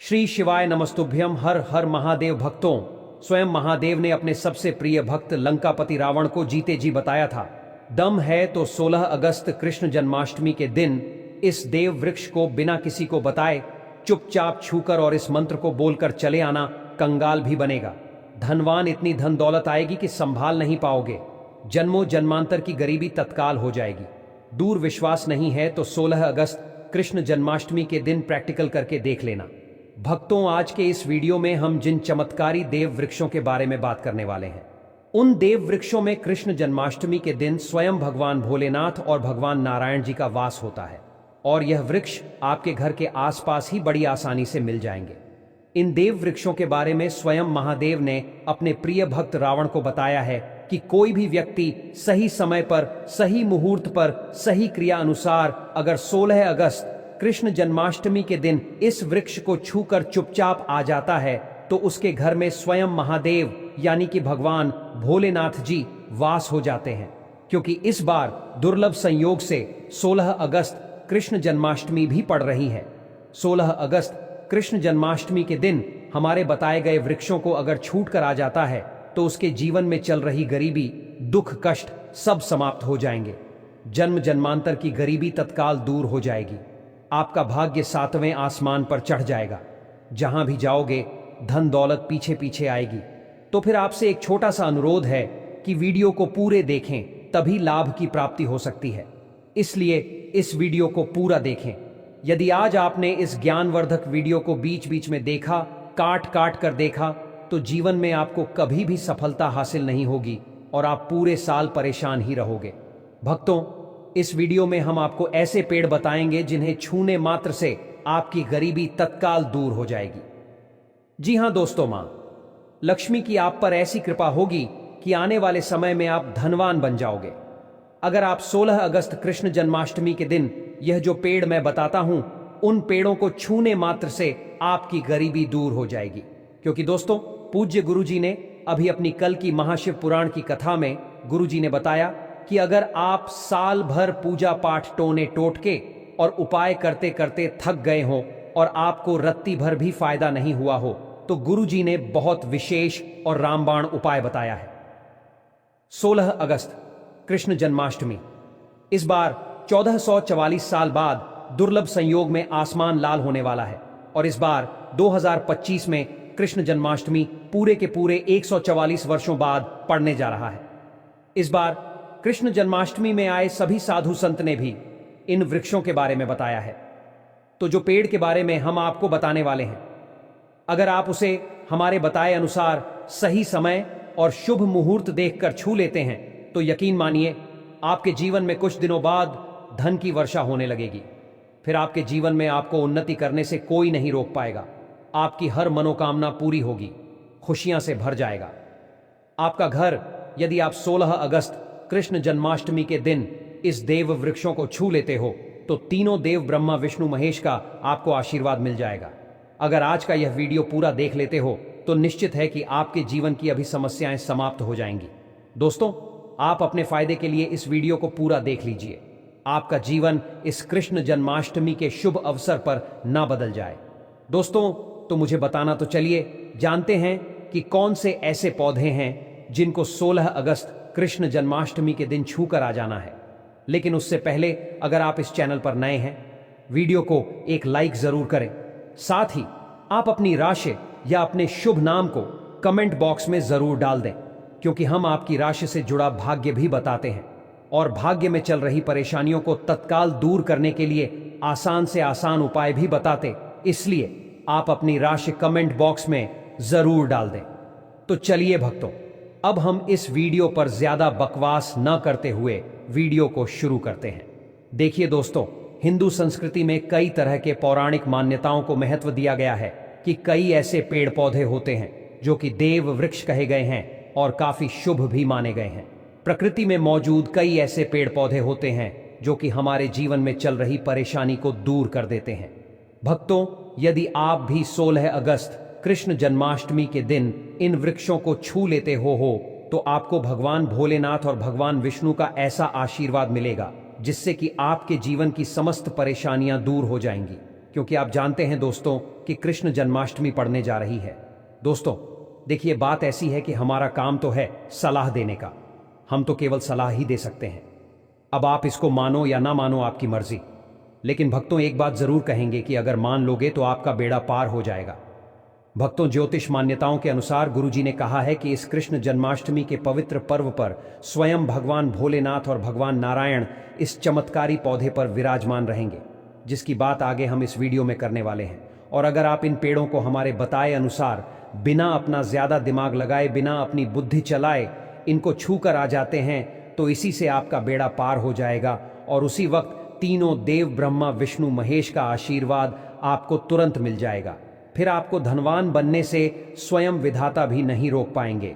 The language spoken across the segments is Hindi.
श्री शिवाय नमस्तुभ्यम। हर हर महादेव। भक्तों, स्वयं महादेव ने अपने सबसे प्रिय भक्त लंकापति रावण को जीते जी बताया था, दम है तो 16 अगस्त कृष्ण जन्माष्टमी के दिन इस देव वृक्ष को बिना किसी को बताए चुपचाप छूकर और इस मंत्र को बोलकर चले आना, कंगाल भी बनेगा, धनवान इतनी धन दौलत आएगी कि संभाल नहीं पाओगे, जन्मों जन्मांतर की गरीबी तत्काल हो जाएगी। दूर विश्वास नहीं है तो 16 अगस्त कृष्ण जन्माष्टमी के दिन प्रैक्टिकल करके देख लेना। भक्तों, आज के इस वीडियो में हम जिन चमत्कारी देव वृक्षों के बारे में बात करने वाले हैं, उन देव वृक्षों में कृष्ण जन्माष्टमी के दिन स्वयं भगवान भोलेनाथ और भगवान नारायण जी का वास होता है और यह वृक्ष आपके घर के आसपास ही बड़ी आसानी से मिल जाएंगे। इन देव वृक्षों के बारे में स्वयं महादेव ने अपने प्रिय भक्त रावण को बताया है कि कोई भी व्यक्ति सही समय पर, सही मुहूर्त पर, सही क्रिया अनुसार अगर 16 अगस्त कृष्ण जन्माष्टमी के दिन इस वृक्ष को छूकर चुपचाप आ जाता है तो उसके घर में स्वयं महादेव यानी कि भगवान भोलेनाथ जी वास हो जाते हैं। क्योंकि इस बार दुर्लभ संयोग से 16 अगस्त कृष्ण जन्माष्टमी भी पड़ रही है। 16 अगस्त कृष्ण जन्माष्टमी के दिन हमारे बताए गए वृक्षों को अगर छूट कर आ जाता है तो उसके जीवन में चल रही गरीबी, दुख, कष्ट सब समाप्त हो जाएंगे। जन्म जन्मांतर की गरीबी तत्काल दूर हो जाएगी। आपका भाग्य 7वें आसमान पर चढ़ जाएगा। जहां भी जाओगे धन दौलत पीछे पीछे आएगी। तो फिर आपसे एक छोटा सा अनुरोध है कि वीडियो को पूरे देखें, तभी लाभ की प्राप्ति हो सकती है। इसलिए इस वीडियो को पूरा देखें। यदि आज आपने इस ज्ञानवर्धक वीडियो को बीच बीच में देखा, काट काट कर देखा, तो जीवन में आपको कभी भी सफलता हासिल नहीं होगी और आप पूरे साल परेशान ही रहोगे। भक्तों, इस वीडियो में हम आपको ऐसे पेड़ बताएंगे जिन्हें छूने मात्र से आपकी गरीबी तत्काल दूर हो जाएगी। जी हां दोस्तों, मां लक्ष्मी की आप पर ऐसी कृपा होगी कि आने वाले समय में आप धनवान बन जाओगे। अगर आप 16 अगस्त कृष्ण जन्माष्टमी के दिन यह जो पेड़ मैं बताता हूं, उन पेड़ों को छूने मात्र से आपकी गरीबी दूर हो जाएगी। क्योंकि दोस्तों, पूज्य गुरुजी ने अभी अपनी कल की महाशिव पुराण की कथा में गुरुजी ने बताया कि अगर आप साल भर पूजा पाठ टोने टोटके और उपाय करते करते थक गए हो और आपको रत्ती भर भी फायदा नहीं हुआ हो, तो गुरुजी ने बहुत विशेष और रामबाण उपाय बताया है। 16 अगस्त कृष्ण जन्माष्टमी इस बार 1444 साल बाद दुर्लभ संयोग में आसमान लाल होने वाला है और इस बार 2025 में कृष्ण जन्माष्टमी पूरे के पूरे 144 वर्षों बाद पड़ने जा रहा है। इस बार कृष्ण जन्माष्टमी में आए सभी साधु संत ने भी इन वृक्षों के बारे में बताया है। तो जो पेड़ के बारे में हम आपको बताने वाले हैं, अगर आप उसे हमारे बताए अनुसार सही समय और शुभ मुहूर्त देखकर छू लेते हैं तो यकीन मानिए आपके जीवन में कुछ दिनों बाद धन की वर्षा होने लगेगी। फिर आपके जीवन में आपको उन्नति करने से कोई नहीं रोक पाएगा। आपकी हर मनोकामना पूरी होगी, खुशियां से भर जाएगा आपका घर। यदि आप 16 अगस्त कृष्ण जन्माष्टमी के दिन इस देव वृक्षों को छू लेते हो तो तीनों देव ब्रह्मा विष्णु महेश का आपको आशीर्वाद मिल जाएगा। अगर आज का यह वीडियो पूरा देख लेते हो तो निश्चित है कि आपके जीवन की अभी समस्याएं समाप्त हो जाएंगी। दोस्तों, आप अपने फायदे के लिए इस वीडियो को पूरा देख लीजिए। आपका जीवन इस कृष्ण जन्माष्टमी के शुभ अवसर पर ना बदल जाए। दोस्तों, तो मुझे बताना तो चलिए जानते हैं कि कौन से ऐसे पौधे हैं जिनको 16 अगस्त कृष्ण जन्माष्टमी के दिन छू कर आ जाना है। लेकिन उससे पहले अगर आप इस चैनल पर नए हैं, वीडियो को एक लाइक जरूर करें। साथ ही आप अपनी राशि या अपने शुभ नाम को कमेंट बॉक्स में जरूर डाल दें, क्योंकि हम आपकी राशि से जुड़ा भाग्य भी बताते हैं और भाग्य में चल रही परेशानियों को तत्काल दूर करने के लिए आसान से आसान उपाय भी बताते। इसलिए आप अपनी राशि कमेंट बॉक्स में जरूर डाल दें। तो चलिए भक्तों, अब हम इस वीडियो पर ज्यादा बकवास न करते हुए वीडियो को शुरू करते हैं। देखिए दोस्तों, हिंदू संस्कृति में कई तरह के पौराणिक मान्यताओं को महत्व दिया गया है कि कई ऐसे पेड़ पौधे होते हैं जो कि देव वृक्ष कहे गए हैं और काफी शुभ भी माने गए हैं। प्रकृति में मौजूद कई ऐसे पेड़ पौधे होते हैं जो कि हमारे जीवन में चल रही परेशानी को दूर कर देते हैं। भक्तों, यदि आप भी 16 अगस्त कृष्ण जन्माष्टमी के दिन इन वृक्षों को छू लेते हो तो आपको भगवान भोलेनाथ और भगवान विष्णु का ऐसा आशीर्वाद मिलेगा जिससे कि आपके जीवन की समस्त परेशानियां दूर हो जाएंगी। क्योंकि आप जानते हैं दोस्तों कि कृष्ण जन्माष्टमी पड़ने जा रही है। दोस्तों, देखिए, बात ऐसी है कि हमारा काम तो है सलाह देने का, हम तो केवल सलाह ही दे सकते हैं। अब आप इसको मानो या ना मानो, आपकी मर्जी। लेकिन भक्तों, एक बात जरूर कहेंगे कि अगर मान लोगे तो आपका बेड़ा पार हो जाएगा। भक्तों, ज्योतिष मान्यताओं के अनुसार गुरुजी ने कहा है कि इस कृष्ण जन्माष्टमी के पवित्र पर्व पर स्वयं भगवान भोलेनाथ और भगवान नारायण इस चमत्कारी पौधे पर विराजमान रहेंगे, जिसकी बात आगे हम इस वीडियो में करने वाले हैं। और अगर आप इन पेड़ों को हमारे बताए अनुसार बिना अपना ज्यादा दिमाग लगाए, बिना अपनी बुद्धि चलाए इनको छू कर आ जाते हैं, तो इसी से आपका बेड़ा पार हो जाएगा और उसी वक्त तीनों देव ब्रह्मा विष्णु महेश का आशीर्वाद आपको तुरंत मिल जाएगा। फिर आपको धनवान बनने से स्वयं विधाता भी नहीं रोक पाएंगे।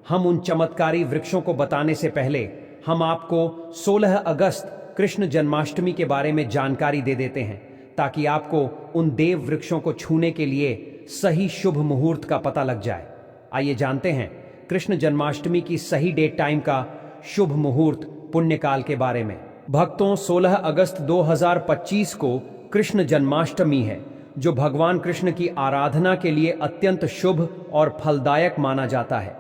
हम उन चमत्कारी वृक्षों को बताने से पहले हम आपको 16 अगस्त कृष्ण जन्माष्टमी के बारे में जानकारी दे देते हैं, ताकि आपको उन देव वृक्षों को छूने के लिए सही शुभ मुहूर्त का पता लग जाए। आइए जानते हैं कृष्ण जन्माष्टमी की सही डेट टाइम का शुभ मुहूर्त पुण्यकाल के बारे में। भक्तों, 16 अगस्त 2025 को कृष्ण जन्माष्टमी है, जो भगवान कृष्ण की आराधना के लिए अत्यंत शुभ और फलदायक माना जाता है।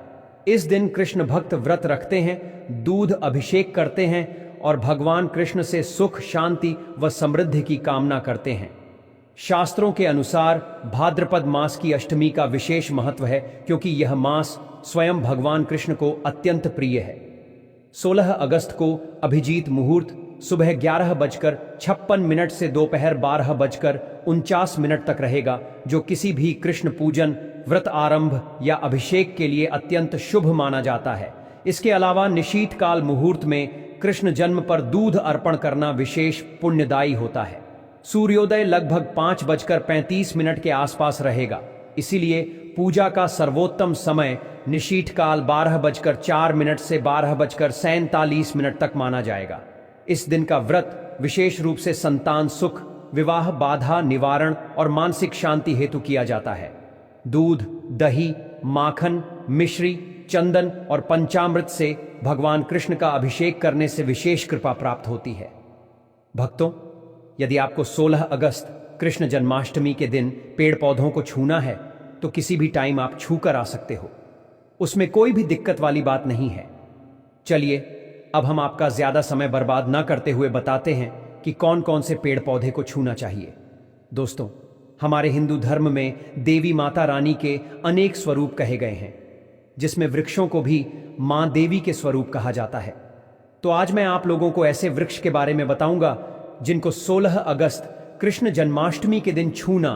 इस दिन कृष्ण भक्त व्रत रखते हैं, दूध अभिषेक करते हैं और भगवान कृष्ण से सुख, शांति व समृद्धि की कामना करते हैं। शास्त्रों के अनुसार भाद्रपद मास की अष्टमी का विशेष महत्व है, क्योंकि यह मास स्वयं भगवान कृष्ण को अत्यंत प्रिय है। 16 अगस्त को अभिजीत मुहूर्त सुबह 11:56 से दोपहर 12:49 तक रहेगा, जो किसी भी कृष्ण पूजन, व्रत आरंभ या अभिषेक के लिए अत्यंत शुभ माना जाता है। इसके अलावा निशीत काल मुहूर्त में कृष्ण जन्म पर दूध अर्पण करना विशेष पुण्यदायी होता है। सूर्योदय लगभग 5:35 के आसपास रहेगा, इसीलिए पूजा का सर्वोत्तम समय निशीत काल 12:04 से 12:47 तक माना जाएगा। इस दिन का व्रत विशेष रूप से संतान सुख, विवाह बाधा निवारण और मानसिक शांति हेतु किया जाता है। दूध, दही, माखन, मिश्री, चंदन और पंचामृत से भगवान कृष्ण का अभिषेक करने से विशेष कृपा प्राप्त होती है। भक्तों, यदि आपको 16 अगस्त कृष्ण जन्माष्टमी के दिन पेड़ पौधों को छूना है, तो किसी भी टाइम आप छू कर आ सकते हो, उसमें कोई भी दिक्कत वाली बात नहीं है। चलिए, अब हम आपका ज्यादा समय बर्बाद ना करते हुए बताते हैं कि कौन कौन से पेड़ पौधे को छूना चाहिए। दोस्तों, हमारे हिंदू धर्म में देवी माता रानी के अनेक स्वरूप कहे गए हैं, जिसमें वृक्षों को भी मां देवी के स्वरूप कहा जाता है। तो आज मैं आप लोगों को ऐसे वृक्ष के बारे में बताऊंगा जिनको 16 अगस्त कृष्ण जन्माष्टमी के दिन छूना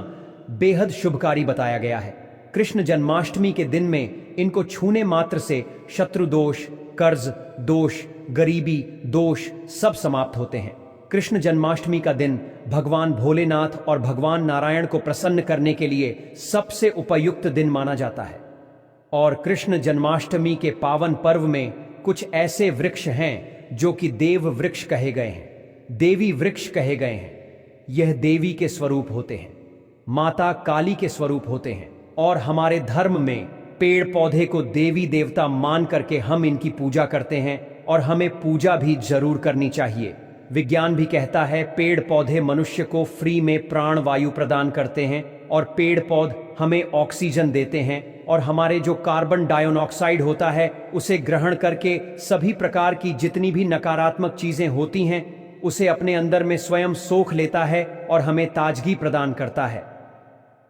बेहद शुभकारी बताया गया है। कृष्ण जन्माष्टमी के दिन में इनको छूने मात्र से शत्रु दोष, कर्ज दोष, गरीबी दोष सब समाप्त होते हैं। कृष्ण जन्माष्टमी का दिन भगवान भोलेनाथ और भगवान नारायण को प्रसन्न करने के लिए सबसे उपयुक्त दिन माना जाता है। और कृष्ण जन्माष्टमी के पावन पर्व में कुछ ऐसे वृक्ष हैं जो कि देव वृक्ष कहे गए हैं, देवी वृक्ष कहे गए हैं। यह देवी के स्वरूप होते हैं, माता काली के स्वरूप होते हैं, और हमारे धर्म में पेड़ पौधे को देवी देवता मान करके हम इनकी पूजा करते हैं, और हमें पूजा भी जरूर करनी चाहिए। विज्ञान भी कहता है पेड़ पौधे मनुष्य को फ्री में प्राण वायु प्रदान करते हैं, और पेड़ पौध हमें ऑक्सीजन देते हैं, और हमारे जो कार्बन डाइऑक्साइड होता है उसे ग्रहण करके सभी प्रकार की जितनी भी नकारात्मक चीजें होती हैं उसे अपने अंदर में स्वयं सोख लेता है और हमें ताजगी प्रदान करता है।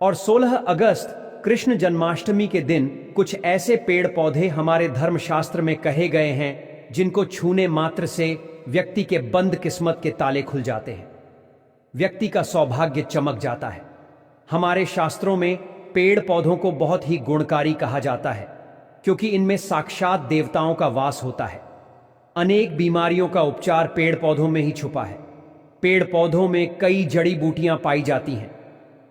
और 16 अगस्त कृष्ण जन्माष्टमी के दिन कुछ ऐसे पेड़ पौधे हमारे धर्मशास्त्र में कहे गए हैं जिनको छूने मात्र से व्यक्ति के बंद किस्मत के ताले खुल जाते हैं, व्यक्ति का सौभाग्य चमक जाता है। हमारे शास्त्रों में पेड़ पौधों को बहुत ही गुणकारी कहा जाता है, क्योंकि इनमें साक्षात देवताओं का वास होता है। अनेक बीमारियों का उपचार पेड़ पौधों में ही छुपा है। पेड़ पौधों में कई जड़ी बूटियां पाई जाती हैं,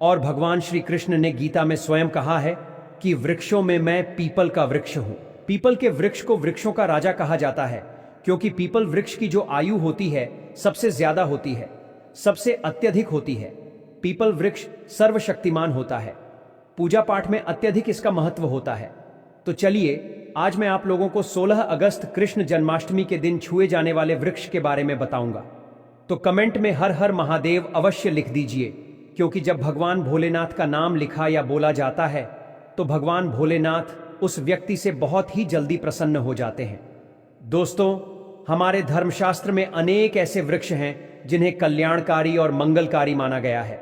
और भगवान श्री कृष्ण ने गीता में स्वयं कहा है कि वृक्षों में मैं पीपल का वृक्ष हूं। पीपल के वृक्ष को वृक्षों का राजा कहा जाता है, क्योंकि पीपल वृक्ष की जो आयु होती है सबसे ज्यादा होती है, सबसे अत्यधिक होती है। पीपल वृक्ष सर्वशक्तिमान होता है, पूजा पाठ में अत्यधिक इसका महत्व होता है। तो चलिए, आज मैं आप लोगों को 16 अगस्त कृष्ण जन्माष्टमी के दिन छुए जाने वाले वृक्ष के बारे में बताऊंगा। तो कमेंट में हर हर महादेव अवश्य लिख दीजिए, क्योंकि जब भगवान भोलेनाथ का नाम लिखा या बोला जाता है तो भगवान भोलेनाथ उस व्यक्ति से बहुत ही जल्दी प्रसन्न हो जाते हैं। दोस्तों, हमारे धर्मशास्त्र में अनेक ऐसे वृक्ष हैं जिन्हें कल्याणकारी और मंगलकारी माना गया है।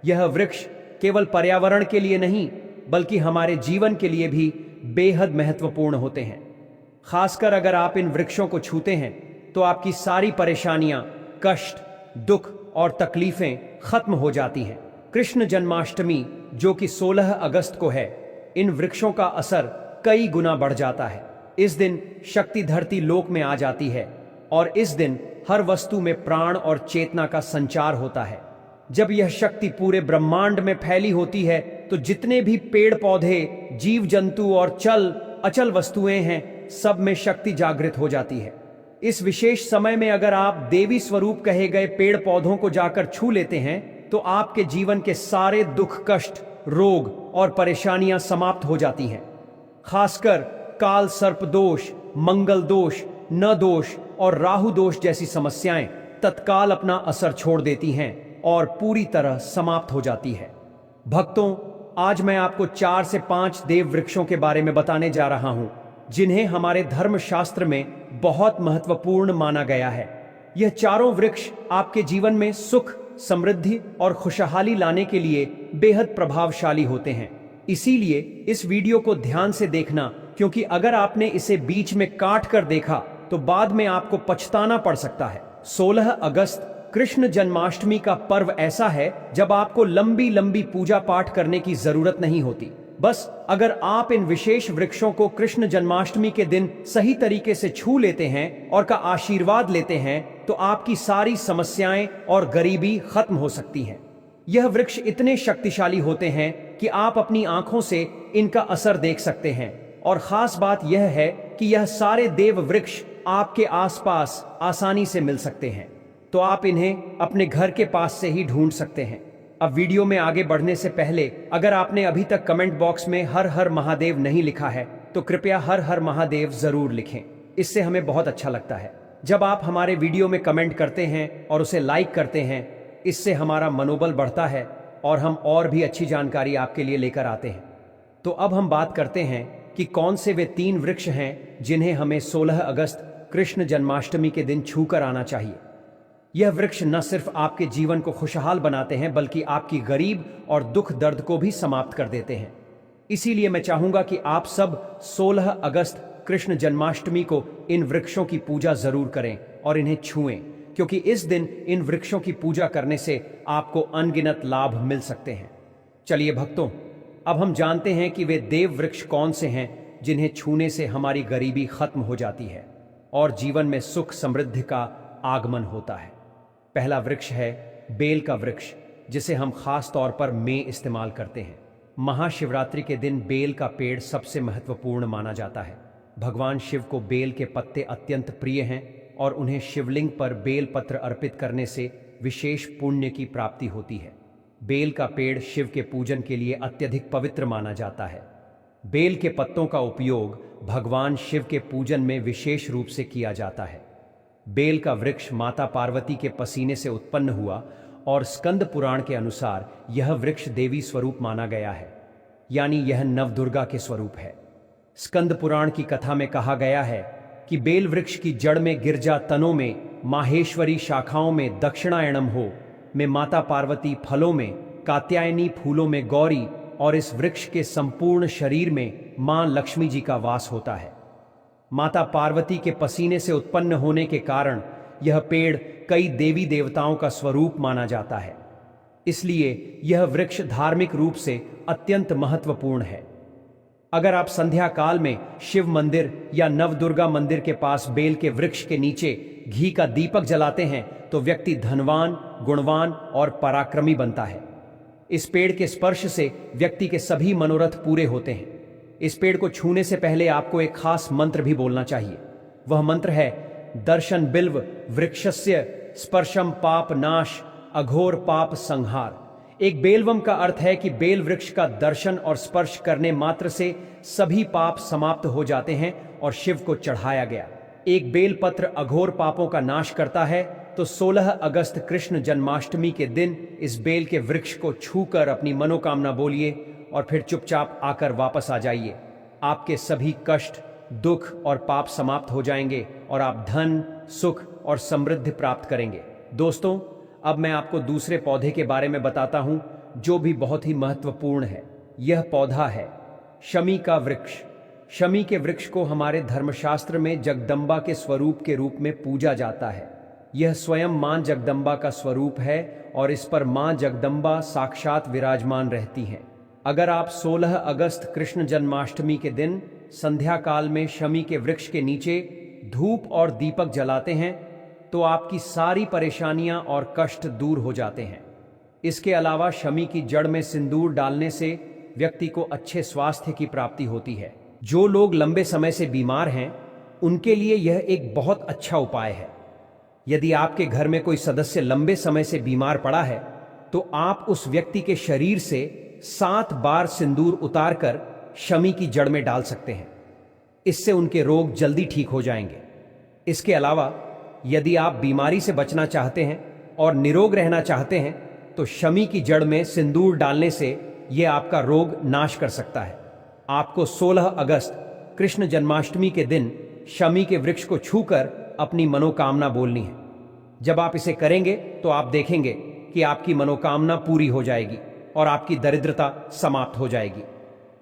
यह वृक्ष केवल पर्यावरण के लिए नहीं बल्कि हमारे जीवन के लिए भी बेहद महत्वपूर्ण होते हैं। खासकर अगर आप इन वृक्षों को छूते हैं तो आपकी सारी परेशानियां, कष्ट, दुख और तकलीफें खत्म हो जाती हैं। कृष्ण जन्माष्टमी जो कि 16 अगस्त को है, इन वृक्षों का असर कई गुना बढ़ जाता है। इस दिन शक्ति धरती लोक में आ जाती है और इस दिन हर वस्तु में प्राण और चेतना का संचार होता है। जब यह शक्ति पूरे ब्रह्मांड में फैली होती है तो जितने भी पेड़ पौधे, जीव जंतु और चल अचल वस्तुएं हैं, सब में शक्ति जागृत हो जाती है। इस विशेष समय में अगर आप देवी स्वरूप कहे गए पेड़ पौधों को जाकर छू लेते हैं तो आपके जीवन के सारे दुख, कष्ट, रोग और परेशानियां समाप्त हो जाती हैं। खासकर काल सर्प दोष, मंगल दोष, न दोष और राहु दोष जैसी समस्याएं तत्काल अपना असर छोड़ देती हैं और पूरी तरह समाप्त हो जाती है। भक्तों, आज मैं आपको 4 से 5 देव वृक्षों के बारे में बताने जा रहा हूं जिन्हें हमारे धर्म शास्त्र में बहुत महत्वपूर्ण माना गया है। यह चारों वृक्ष आपके जीवन में सुख, समृद्धि और खुशहाली लाने के लिए बेहद प्रभावशाली होते हैं। इसीलिए इस वीडियो को ध्यान से देखना, क्योंकि अगर आपने इसे बीच में काट कर देखा तो बाद में आपको पछताना पड़ सकता है। 16 अगस्त कृष्ण जन्माष्टमी का पर्व ऐसा है जब आपको लंबी लंबी पूजा पाठ करने की जरूरत नहीं होती। बस अगर आप इन विशेष वृक्षों को कृष्ण जन्माष्टमी के दिन सही तरीके से छू लेते हैं और का आशीर्वाद लेते हैं तो आपकी सारी समस्याएं और गरीबी खत्म हो सकती हैं। यह वृक्ष इतने शक्तिशाली होते हैं कि आप अपनी आंखों से इनका असर देख सकते हैं। और खास बात यह है कि यह सारे देव वृक्ष आपके आसपास आसानी से मिल सकते हैं, तो आप इन्हें अपने घर के पास से ही ढूंढ सकते हैं। अब वीडियो में आगे बढ़ने से पहले अगर आपने अभी तक कमेंट बॉक्स में हर हर महादेव नहीं लिखा है तो कृपया हर हर महादेव जरूर लिखें। इससे हमें बहुत अच्छा लगता है जब आप हमारे वीडियो में कमेंट करते हैं और उसे लाइक करते हैं। इससे हमारा मनोबल बढ़ता है और हम और भी अच्छी जानकारी आपके लिए लेकर आते हैं। तो अब हम बात करते हैं कि कौन से वे 3 वृक्ष हैं जिन्हें हमें 16 अगस्त कृष्ण जन्माष्टमी के दिन छू कर आना चाहिए। यह वृक्ष न सिर्फ आपके जीवन को खुशहाल बनाते हैं बल्कि आपकी गरीब और दुख दर्द को भी समाप्त कर देते हैं। इसीलिए मैं चाहूंगा कि आप सब 16 अगस्त कृष्ण जन्माष्टमी को इन वृक्षों की पूजा जरूर करें और इन्हें छुएं, क्योंकि इस दिन इन वृक्षों की पूजा करने से आपको अनगिनत लाभ मिल सकते हैं। चलिए भक्तों, अब हम जानते हैं कि वे देव वृक्ष कौन से हैं जिन्हें छूने से हमारी गरीबी खत्म हो जाती है और जीवन में सुख समृद्धि का आगमन होता है। पहला वृक्ष है बेल का वृक्ष, जिसे हम खास तौर पर में इस्तेमाल करते हैं। महाशिवरात्रि के दिन बेल का पेड़ सबसे महत्वपूर्ण माना जाता है। भगवान शिव को बेल के पत्ते अत्यंत प्रिय हैं और उन्हें शिवलिंग पर बेल पत्र अर्पित करने से विशेष पुण्य की प्राप्ति होती है। बेल का पेड़ शिव के पूजन के लिए अत्यधिक पवित्र माना जाता है। बेल के पत्तों का उपयोग भगवान शिव के पूजन में विशेष रूप से किया जाता है। बेल का वृक्ष माता पार्वती के पसीने से उत्पन्न हुआ और स्कंद पुराण के अनुसार यह वृक्ष देवी स्वरूप माना गया है, यानी यह नवदुर्गा के स्वरूप है। स्कंद पुराण की कथा में कहा गया है कि बेल वृक्ष की जड़ में गिरजा, तनों में माहेश्वरी, शाखाओं में दक्षिणायणम हो में माता पार्वती, फलों में कात्यायनी, फूलों में गौरी और इस वृक्ष के संपूर्ण शरीर में मां लक्ष्मी जी का वास होता है। माता पार्वती के पसीने से उत्पन्न होने के कारण यह पेड़ कई देवी देवताओं का स्वरूप माना जाता है। इसलिए यह वृक्ष धार्मिक रूप से अत्यंत महत्वपूर्ण है। अगर आप संध्या काल में शिव मंदिर या नवदुर्गा मंदिर के पास बेल के वृक्ष के नीचे घी का दीपक जलाते हैं तो व्यक्ति धनवान, गुणवान और पराक्रमी बनता है। इस पेड़ के स्पर्श से व्यक्ति के सभी मनोरथ पूरे होते हैं। इस पेड़ को छूने से पहले आपको एक खास मंत्र भी बोलना चाहिए। वह मंत्र है दर्शन बिल्व वृक्षस्य स्पर्शम पाप नाश अघोर पाप संहार। एक बेलवम का अर्थ है कि बेल वृक्ष का दर्शन और स्पर्श करने मात्र से सभी पाप समाप्त हो जाते हैं और शिव को चढ़ाया गया एक बेल पत्र अघोर पापों का नाश करता है तो 16 अगस्त कृष्ण जन्माष्टमी के दिन इस बेल के वृक्ष को छूकर अपनी मनोकामना बोलिए और फिर चुपचाप आकर वापस आ जाइए। आपके सभी कष्ट, दुख और पाप समाप्त हो जाएंगे और आप धन, सुख और समृद्धि प्राप्त करेंगे। दोस्तों, अब मैं आपको दूसरे पौधे के बारे में बताता हूं जो भी बहुत ही महत्वपूर्ण है। यह पौधा है शमी का वृक्ष। शमी के वृक्ष को हमारे धर्मशास्त्र में जगदम्बा के स्वरूप के रूप में पूजा जाता है। यह स्वयं मां जगदम्बा का स्वरूप है और इस पर मां जगदम्बा साक्षात विराजमान रहती हैं। अगर आप 16 अगस्त कृष्ण जन्माष्टमी के दिन संध्या काल में शमी के वृक्ष के नीचे धूप और दीपक जलाते हैं तो आपकी सारी परेशानियां और कष्ट दूर हो जाते हैं। इसके अलावा शमी की जड़ में सिंदूर डालने से व्यक्ति को अच्छे स्वास्थ्य की प्राप्ति होती है। जो लोग लंबे समय से बीमार हैं उनके लिए यह एक बहुत अच्छा उपाय है। यदि आपके घर में कोई सदस्य लंबे समय से बीमार पड़ा है तो आप उस व्यक्ति के शरीर से 7 बार सिंदूर उतारकर शमी की जड़ में डाल सकते हैं। इससे उनके रोग जल्दी ठीक हो जाएंगे। इसके अलावा यदि आप बीमारी से बचना चाहते हैं और निरोग रहना चाहते हैं तो शमी की जड़ में सिंदूर डालने से यह आपका रोग नाश कर सकता है। आपको 16 अगस्त कृष्ण जन्माष्टमी के दिन शमी के वृक्ष को छूकर अपनी मनोकामना बोलनी है। जब आप इसे करेंगे तो आप देखेंगे कि आपकी मनोकामना पूरी हो जाएगी और आपकी दरिद्रता समाप्त हो जाएगी।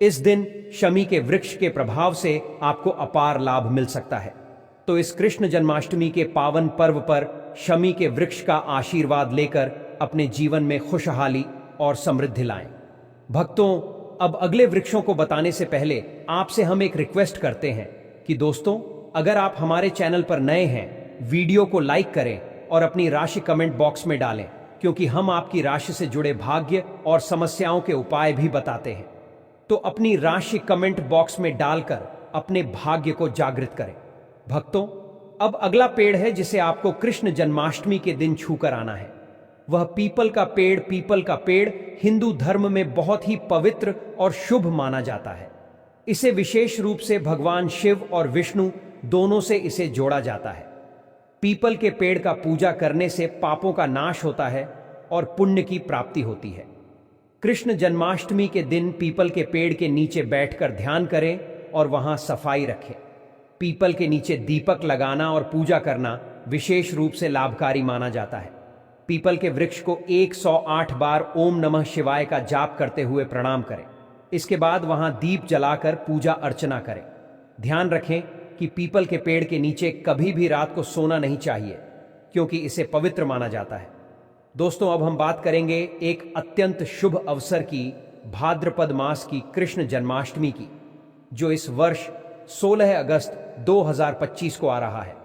इस दिन शमी के वृक्ष के प्रभाव से आपको अपार लाभ मिल सकता है। तो इस कृष्ण जन्माष्टमी के पावन पर्व पर शमी के वृक्ष का आशीर्वाद लेकर अपने जीवन में खुशहाली और समृद्धि लाएं। भक्तों, अब अगले वृक्षों को बताने से पहले आपसे हम एक रिक्वेस्ट करते हैं कि दोस्तों, अगर आप हमारे चैनल पर नए हैं, वीडियो को लाइक करें और अपनी राशि कमेंट बॉक्स में डालें, क्योंकि हम आपकी राशि से जुड़े भाग्य और समस्याओं के उपाय भी बताते हैं। तो अपनी राशि कमेंट बॉक्स में डालकर अपने भाग्य को जागृत करें। भक्तों, अब अगला पेड़ है जिसे आपको कृष्ण जन्माष्टमी के दिन छूकर आना है। वह पीपल का पेड़। पीपल का पेड़ हिंदू धर्म में बहुत ही पवित्र और शुभ माना जाता है। इसे विशेष रूप से भगवान शिव और विष्णु दोनों से इसे जोड़ा जाता है। पीपल के पेड़ का पूजा करने से पापों का नाश होता है और पुण्य की प्राप्ति होती है। कृष्ण जन्माष्टमी के दिन पीपल के पेड़ के नीचे बैठकर ध्यान करें और वहां सफाई रखें। पीपल के नीचे दीपक लगाना और पूजा करना विशेष रूप से लाभकारी माना जाता है। पीपल के वृक्ष को 108 बार ओम नमः शिवाय का जाप करते हुए प्रणाम करें। इसके बाद वहां दीप जलाकर पूजा अर्चना करें। ध्यान रखें कि पीपल के पेड़ के नीचे कभी भी रात को सोना नहीं चाहिए, क्योंकि इसे पवित्र माना जाता है। दोस्तों, अब हम बात करेंगे एक अत्यंत शुभ अवसर की, भाद्रपद मास की कृष्ण जन्माष्टमी की, जो इस वर्ष 16 अगस्त 2025 को आ रहा है।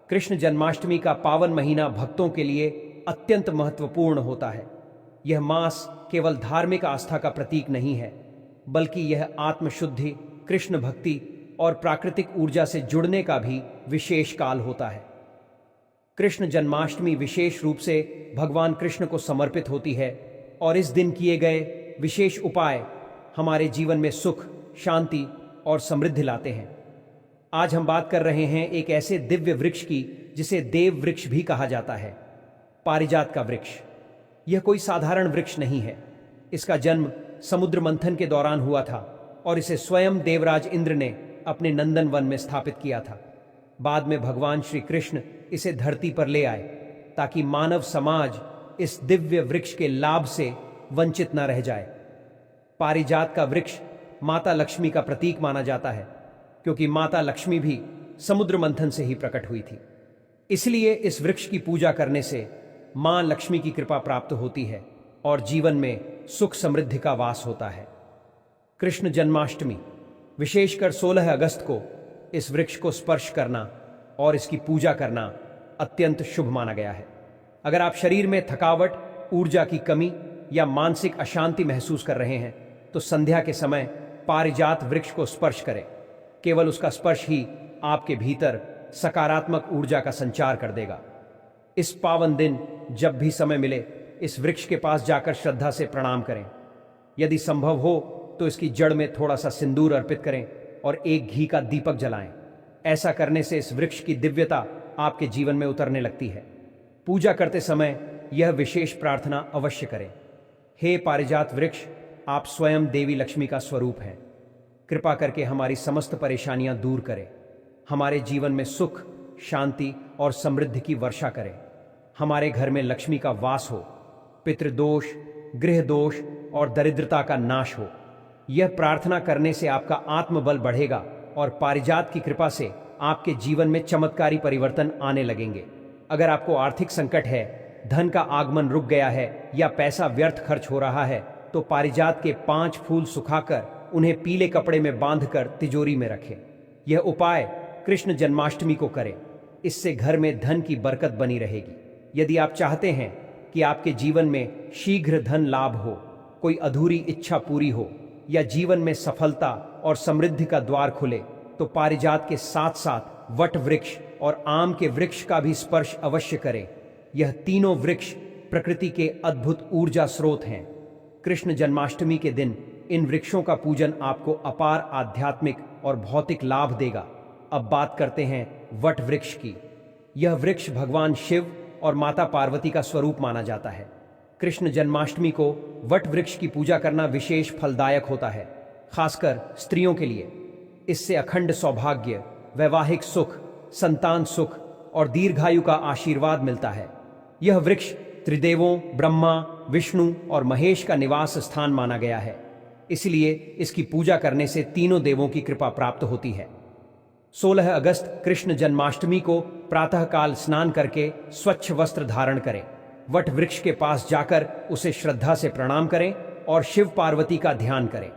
कृष्ण जन्माष्टमी का पावन महीना भक्तों के लिए अत्यंत महत्वपूर्ण होता है। यह मास केवल धार्मिक आस्था का प्रतीक नहीं है, बल्कि यह आत्मशुद्धि, कृष्ण भक्ति और प्राकृतिक ऊर्जा से जुड़ने का भी विशेष काल होता है। कृष्ण जन्माष्टमी विशेष रूप से भगवान कृष्ण को समर्पित होती है और इस दिन किए गए विशेष उपाय हमारे जीवन में सुख, शांति और समृद्धि लाते हैं। आज हम बात कर रहे हैं एक ऐसे दिव्य वृक्ष की जिसे देव वृक्ष भी कहा जाता है, पारिजात का वृक्ष। यह कोई साधारण वृक्ष नहीं है। इसका जन्म समुद्र मंथन के दौरान हुआ था और इसे स्वयं देवराज इंद्र ने अपने नंदन वन में स्थापित किया था। बाद में भगवान श्री कृष्ण इसे धरती पर ले आए ताकि मानव समाज इस दिव्य वृक्ष के लाभ से वंचित न रह जाए। पारिजात का वृक्ष माता लक्ष्मी का प्रतीक माना जाता है, क्योंकि माता लक्ष्मी भी समुद्र मंथन से ही प्रकट हुई थी। इसलिए इस वृक्ष की पूजा करने से मां लक्ष्मी की कृपा प्राप्त होती है और जीवन में सुख समृद्धि का वास होता है। कृष्ण जन्माष्टमी, विशेषकर 16 अगस्त को इस वृक्ष को स्पर्श करना और इसकी पूजा करना अत्यंत शुभ माना गया है। अगर आप शरीर में थकावट, ऊर्जा की कमी या मानसिक अशांति महसूस कर रहे हैं तो संध्या के समय पारिजात वृक्ष को स्पर्श करें। केवल उसका स्पर्श ही आपके भीतर सकारात्मक ऊर्जा का संचार कर देगा। इस पावन दिन जब भी समय मिले इस वृक्ष के पास जाकर श्रद्धा से प्रणाम करें। यदि संभव हो तो इसकी जड़ में थोड़ा सा सिंदूर अर्पित करें और एक घी का दीपक जलाएं। ऐसा करने से इस वृक्ष की दिव्यता आपके जीवन में उतरने लगती है। पूजा करते समय यह विशेष प्रार्थना अवश्य करें। हे पारिजात वृक्ष, आप स्वयं देवी लक्ष्मी का स्वरूप हैं। कृपा करके हमारी समस्त परेशानियां दूर करें, हमारे जीवन में सुख, शांति और समृद्धि की वर्षा करें। हमारे घर में लक्ष्मी का वास हो, पितृदोष, गृह दोष और दरिद्रता का नाश हो। यह प्रार्थना करने से आपका आत्मबल बढ़ेगा और पारिजात की कृपा से आपके जीवन में चमत्कारी परिवर्तन आने लगेंगे। अगर आपको आर्थिक संकट है, धन का आगमन रुक गया है या पैसा व्यर्थ खर्च हो रहा है, तो पारिजात के 5 फूल सुखाकर उन्हें पीले कपड़े में बांधकर तिजोरी में रखें। यह उपाय कृष्ण जन्माष्टमी को करें, इससे घर में धन की बरकत बनी रहेगी। यदि आप चाहते हैं कि आपके जीवन में शीघ्र धन लाभ हो, कोई अधूरी इच्छा पूरी हो या जीवन में सफलता और समृद्धि का द्वार खुले, तो पारिजात के साथ साथ वट वृक्ष और आम के वृक्ष का भी स्पर्श अवश्य करें। यह तीनों वृक्ष प्रकृति के अद्भुत ऊर्जा स्रोत हैं। कृष्ण जन्माष्टमी के दिन इन वृक्षों का पूजन आपको अपार आध्यात्मिक और भौतिक लाभ देगा। अब बात करते हैं वट वृक्ष की। यह वृक्ष भगवान शिव और माता पार्वती का स्वरूप माना जाता है। कृष्ण जन्माष्टमी को वट वृक्ष की पूजा करना विशेष फलदायक होता है, खासकर स्त्रियों के लिए। इससे अखंड सौभाग्य, वैवाहिक सुख, संतान सुख और दीर्घायु का आशीर्वाद मिलता है। यह वृक्ष त्रिदेवों ब्रह्मा, विष्णु और महेश का निवास स्थान माना गया है, इसलिए इसकी पूजा करने से तीनों देवों की कृपा प्राप्त होती है। 16 अगस्त कृष्ण जन्माष्टमी को प्रातःकाल स्नान करके स्वच्छ वस्त्र धारण करें। वट वृक्ष के पास जाकर उसे श्रद्धा से प्रणाम करें और शिव पार्वती का ध्यान करें।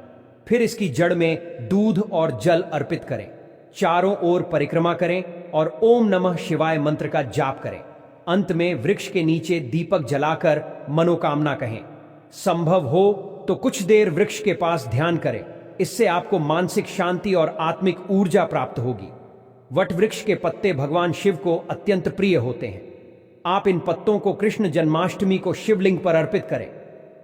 फिर इसकी जड़ में दूध और जल अर्पित करें। चारों ओर परिक्रमा करें और ओम नमः शिवाय मंत्र का जाप करें। अंत में वृक्ष के नीचे दीपक जलाकर मनोकामना कहें। संभव हो तो कुछ देर वृक्ष के पास ध्यान करें, इससे आपको मानसिक शांति और आत्मिक ऊर्जा प्राप्त होगी। वट वृक्ष के पत्ते भगवान शिव को अत्यंत प्रिय होते हैं। आप इन पत्तों को कृष्ण जन्माष्टमी को शिवलिंग पर अर्पित करें,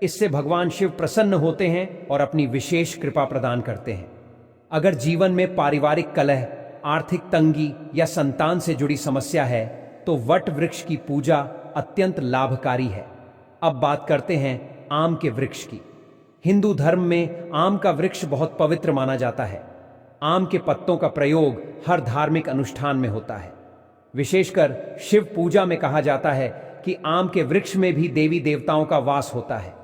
इससे भगवान शिव प्रसन्न होते हैं और अपनी विशेष कृपा प्रदान करते हैं। अगर जीवन में पारिवारिक कलह, आर्थिक तंगी या संतान से जुड़ी समस्या है, तो वट वृक्ष की पूजा अत्यंत लाभकारी है। अब बात करते हैं आम के वृक्ष की। हिंदू धर्म में आम का वृक्ष बहुत पवित्र माना जाता है। आम के पत्तों का प्रयोग हर धार्मिक अनुष्ठान में होता है। विशेषकर शिव पूजा में कहा जाता है कि आम के वृक्ष में भी देवी देवताओं का वास होता है।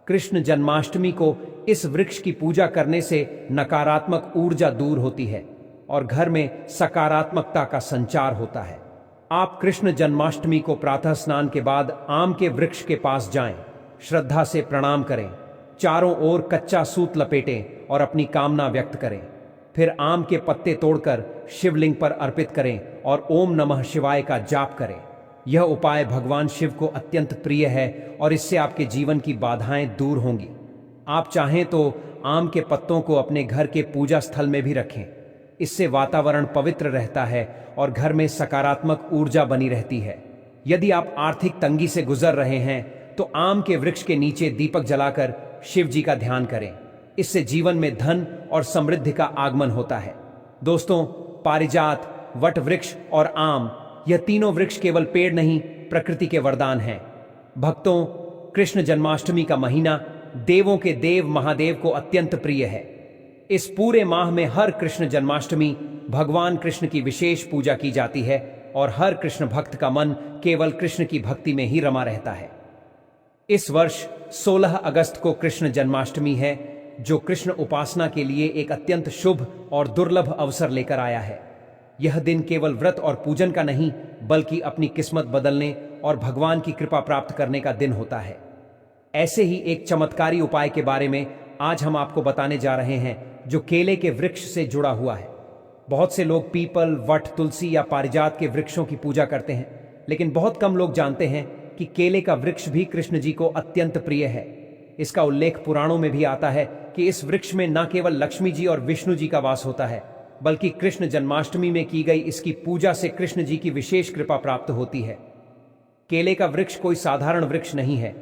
कृष्ण जन्माष्टमी को इस वृक्ष की पूजा करने से नकारात्मक ऊर्जा दूर होती है और घर में सकारात्मकता का संचार होता है। आप कृष्ण जन्माष्टमी को प्रातः स्नान के बाद आम के वृक्ष के पास जाएं, श्रद्धा से प्रणाम करें, चारों ओर कच्चा सूत लपेटें और अपनी कामना व्यक्त करें। फिर आम के पत्ते तोड़कर शिवलिंग पर अर्पित करें और ओम नमः शिवाय का जाप करें। यह उपाय भगवान शिव को अत्यंत प्रिय है और इससे आपके जीवन की बाधाएं दूर होंगी। आप चाहें तो आम के पत्तों को अपने घर के पूजा स्थल में भी रखें, इससे वातावरण पवित्र रहता है और घर में सकारात्मक ऊर्जा बनी रहती है। यदि आप आर्थिक तंगी से गुजर रहे हैं तो आम के वृक्ष के नीचे दीपक जलाकर शिव जी का ध्यान करें, इससे जीवन में धन और समृद्धि का आगमन होता है। दोस्तों, पारिजात, वट वृक्ष और आम, यह तीनों वृक्ष केवल पेड़ नहीं, प्रकृति के वरदान हैं। भक्तों, कृष्ण जन्माष्टमी का महीना देवों के देव महादेव को अत्यंत प्रिय है। इस पूरे माह में हर कृष्ण जन्माष्टमी भगवान कृष्ण की विशेष पूजा की जाती है और हर कृष्ण भक्त का मन केवल कृष्ण की भक्ति में ही रमा रहता है। इस वर्ष 16 अगस्त को कृष्ण जन्माष्टमी है, जो कृष्ण उपासना के लिए एक अत्यंत शुभ और दुर्लभ अवसर लेकर आया है। यह दिन केवल व्रत और पूजन का नहीं, बल्कि अपनी किस्मत बदलने और भगवान की कृपा प्राप्त करने का दिन होता है। ऐसे ही एक चमत्कारी उपाय के बारे में आज हम आपको बताने जा रहे हैं, जो केले के वृक्ष से जुड़ा हुआ है। बहुत से लोग पीपल, वट, तुलसी या पारिजात के वृक्षों की पूजा करते हैं, लेकिन बहुत कम लोग जानते हैं कि केले का वृक्ष भी कृष्ण जी को अत्यंत प्रिय है। इसका उल्लेख पुराणों में भी आता है कि इस वृक्ष में न केवल लक्ष्मी जी और विष्णु जी का वास होता है, बल्कि कृष्ण जन्माष्टमी में की गई इसकी पूजा से कृष्ण जी की विशेष कृपा प्राप्त होती है। केले का वृक्ष कोई साधारण वृक्ष नहीं है।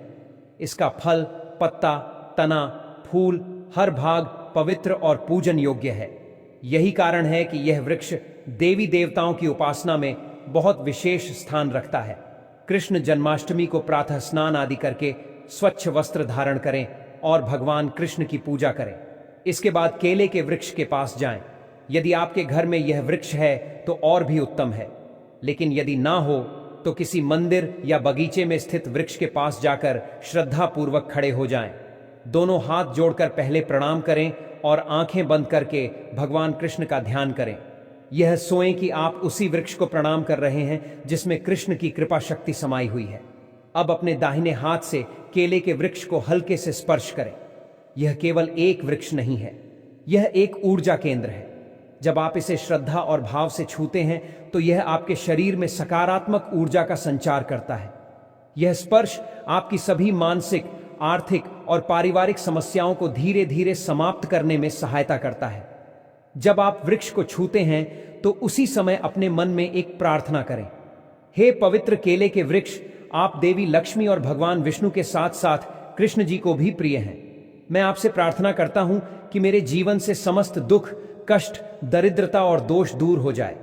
इसका फल, पत्ता, तना, फूल, हर भाग पवित्र और पूजन योग्य है। यही कारण है कि यह वृक्ष देवी देवताओं की उपासना में बहुत विशेष स्थान रखता है। कृष्ण जन्माष्टमी को प्रातः स्नान आदि करके स्वच्छ वस्त्र धारण करें और भगवान कृष्ण की पूजा करें। इसके बाद केले के वृक्ष के पास जाएं। यदि आपके घर में यह वृक्ष है तो और भी उत्तम है, लेकिन यदि ना हो तो किसी मंदिर या बगीचे में स्थित वृक्ष के पास जाकर श्रद्धा पूर्वक खड़े हो जाएं। दोनों हाथ जोड़कर पहले प्रणाम करें और आंखें बंद करके भगवान कृष्ण का ध्यान करें। यह सोएं कि आप उसी वृक्ष को प्रणाम कर रहे हैं जिसमें कृष्ण की कृपा शक्ति समाई हुई है। अब अपने दाहिने हाथ से केले के वृक्ष को हल्के से स्पर्श करें। यह केवल एक वृक्ष नहीं है, यह एक ऊर्जा केंद्र है। जब आप इसे श्रद्धा और भाव से छूते हैं तो यह आपके शरीर में सकारात्मक ऊर्जा का संचार करता है। यह स्पर्श आपकी सभी मानसिक, आर्थिक और पारिवारिक समस्याओं को धीरे धीरे समाप्त करने में सहायता करता है। जब आप वृक्ष को छूते हैं तो उसी समय अपने मन में एक प्रार्थना करें। हे पवित्र केले के वृक्ष, आप देवी लक्ष्मी और भगवान विष्णु के साथ साथ कृष्ण जी को भी प्रिय हैं। मैं आपसे प्रार्थना करता हूं कि मेरे जीवन से समस्त दुख, कष्ट, दरिद्रता और दोष दूर हो जाए।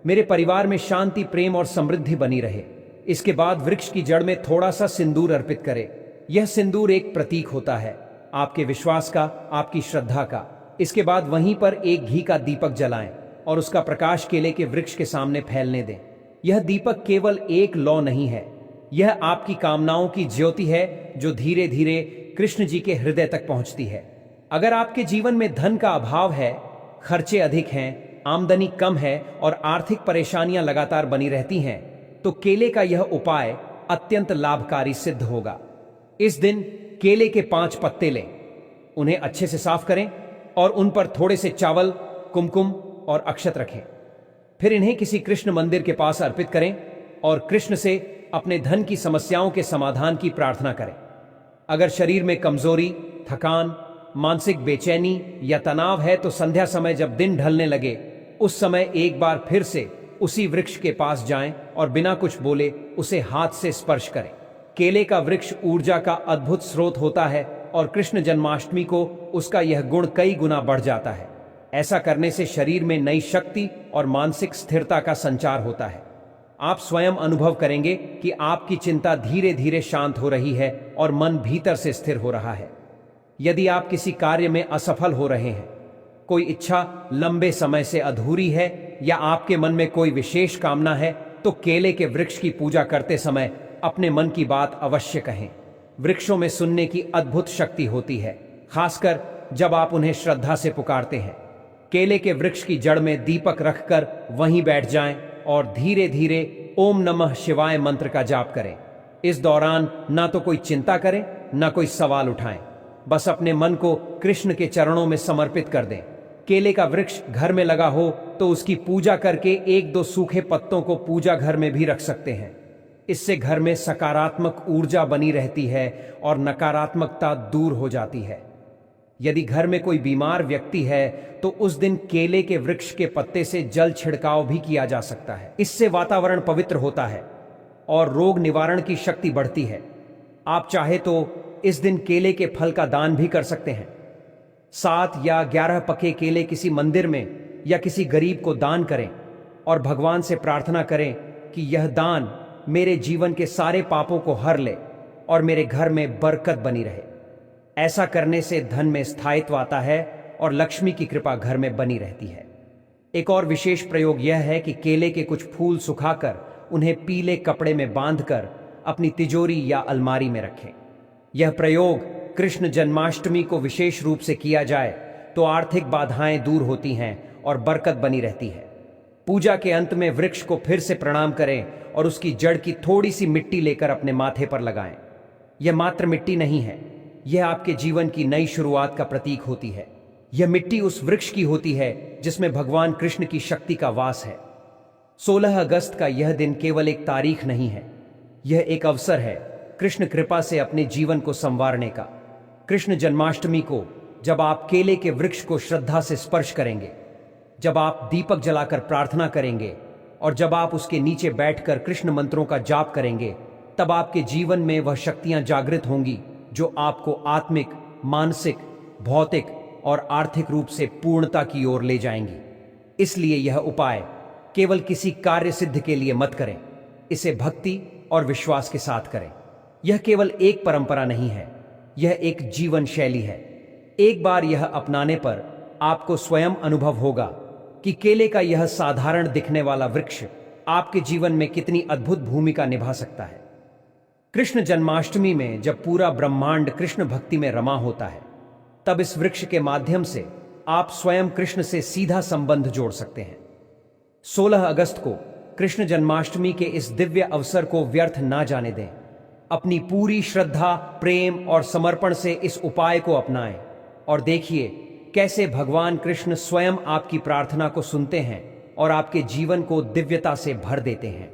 मेरे परिवार में शांति, प्रेम और समृद्धि बनी रहे। इसके बाद वृक्ष की जड़ में थोड़ा सा सिंदूर अर्पित करें। यह सिंदूर एक प्रतीक होता है आपके विश्वास का, आपकी श्रद्धा का। इसके बाद वहीं पर एक घी का दीपक जलाएं और उसका प्रकाश केले के वृक्ष के सामने फैलने दें। यह दीपक केवल एक लौ नहीं है, यह आपकी कामनाओं की ज्योति है जो धीरे धीरे कृष्ण जी के हृदय तक पहुंचती है। अगर आपके जीवन में धन का अभाव है, खर्चे अधिक हैं, आमदनी कम है और आर्थिक परेशानियां लगातार बनी रहती हैं, तो केले का यह उपाय अत्यंत लाभकारी सिद्ध होगा। इस दिन केले के 5 पत्ते लें, उन्हें अच्छे से साफ करें और उन पर थोड़े से चावल, कुमकुम और अक्षत रखें। फिर इन्हें किसी कृष्ण मंदिर के पास अर्पित करें और कृष्ण से अपने धन की समस्याओं के समाधान की प्रार्थना करें। अगर शरीर में कमजोरी, थकान, मानसिक बेचैनी या तनाव है तो संध्या समय जब दिन ढलने लगे उस समय एक बार फिर से उसी वृक्ष के पास जाएं और बिना कुछ बोले उसे हाथ से स्पर्श करें। केले का वृक्ष ऊर्जा का अद्भुत स्रोत होता है और कृष्ण जन्माष्टमी को उसका यह गुण कई गुना बढ़ जाता है। ऐसा करने से शरीर में नई शक्ति और मानसिक स्थिरता का संचार होता है। आप स्वयं अनुभव करेंगे कि आपकी चिंता धीरे धीरे शांत हो रही है और मन भीतर से स्थिर हो रहा है। यदि आप किसी कार्य में असफल हो रहे हैं, कोई इच्छा लंबे समय से अधूरी है या आपके मन में कोई विशेष कामना है, तो केले के वृक्ष की पूजा करते समय अपने मन की बात अवश्य कहें। वृक्षों में सुनने की अद्भुत शक्ति होती है, खासकर जब आप उन्हें श्रद्धा से पुकारते हैं। केले के वृक्ष की जड़ में दीपक रखकर वहीं बैठ जाएं और धीरे धीरे ओम नमः शिवाय मंत्र का जाप करें। इस दौरान ना तो कोई चिंता करें, ना कोई सवाल उठाएं, बस अपने मन को कृष्ण के चरणों में समर्पित कर दें। केले का वृक्ष घर में लगा हो तो उसकी पूजा करके 1-2 सूखे पत्तों को पूजा घर में भी रख सकते हैं। इससे घर में सकारात्मक ऊर्जा बनी रहती है और नकारात्मकता दूर हो जाती है। यदि घर में कोई बीमार व्यक्ति है तो उस दिन केले के वृक्ष के पत्ते से जल छिड़काव भी किया जा सकता है। इससे वातावरण पवित्र होता है और रोग निवारण की शक्ति बढ़ती है। आप चाहे तो इस दिन केले के फल का दान भी कर सकते हैं। 7 या 11 पके केले किसी मंदिर में या किसी गरीब को दान करें और भगवान से प्रार्थना करें कि यह दान मेरे जीवन के सारे पापों को हर ले और मेरे घर में बरकत बनी रहे। ऐसा करने से धन में स्थायित्व आता है और लक्ष्मी की कृपा घर में बनी रहती है। एक और विशेष प्रयोग यह है कि केले के कुछ फूल सुखाकर उन्हें पीले कपड़े में बांधकर अपनी तिजोरी या अलमारी में रखें। यह प्रयोग कृष्ण जन्माष्टमी को विशेष रूप से किया जाए तो आर्थिक बाधाएं दूर होती हैं और बरकत बनी रहती है। पूजा के अंत में वृक्ष को फिर से प्रणाम करें और उसकी जड़ की थोड़ी सी मिट्टी लेकर अपने माथे पर लगाएं। यह मात्र मिट्टी नहीं है, यह आपके जीवन की नई शुरुआत का प्रतीक होती है। यह मिट्टी उस वृक्ष की होती है जिसमें भगवान कृष्ण की शक्ति का वास है। 16 अगस्त का यह दिन केवल एक तारीख नहीं है, यह एक अवसर है कृष्ण कृपा से अपने जीवन को संवारने का। कृष्ण जन्माष्टमी को जब आप केले के वृक्ष को श्रद्धा से स्पर्श करेंगे, जब आप दीपक जलाकर प्रार्थना करेंगे और जब आप उसके नीचे बैठकर कृष्ण मंत्रों का जाप करेंगे, तब आपके जीवन में वह शक्तियां जागृत होंगी जो आपको आत्मिक, मानसिक, भौतिक और आर्थिक रूप से पूर्णता की ओर ले जाएंगी। इसलिए यह उपाय केवल किसी कार्य सिद्ध के लिए मत करें, इसे भक्ति, और विश्वास के साथ करें। यह केवल एक परंपरा नहीं है, यह एक जीवन शैली है। एक बार यह अपनाने पर आपको स्वयं अनुभव होगा कि केले का यह साधारण दिखने वाला वृक्ष आपके जीवन में कितनी अद्भुत भूमिका निभा सकता है। कृष्ण जन्माष्टमी में जब पूरा ब्रह्मांड कृष्ण भक्ति में रमा होता है, तब इस वृक्ष के माध्यम से आप स्वयं कृष्ण से सीधा संबंध जोड़ सकते हैं। 16 अगस्त को कृष्ण जन्माष्टमी के इस दिव्य अवसर को व्यर्थ ना जाने दें। अपनी पूरी श्रद्धा, प्रेम और समर्पण से इस उपाय को अपनाएं और देखिए कैसे भगवान कृष्ण स्वयं आपकी प्रार्थना को सुनते हैं और आपके जीवन को दिव्यता से भर देते हैं।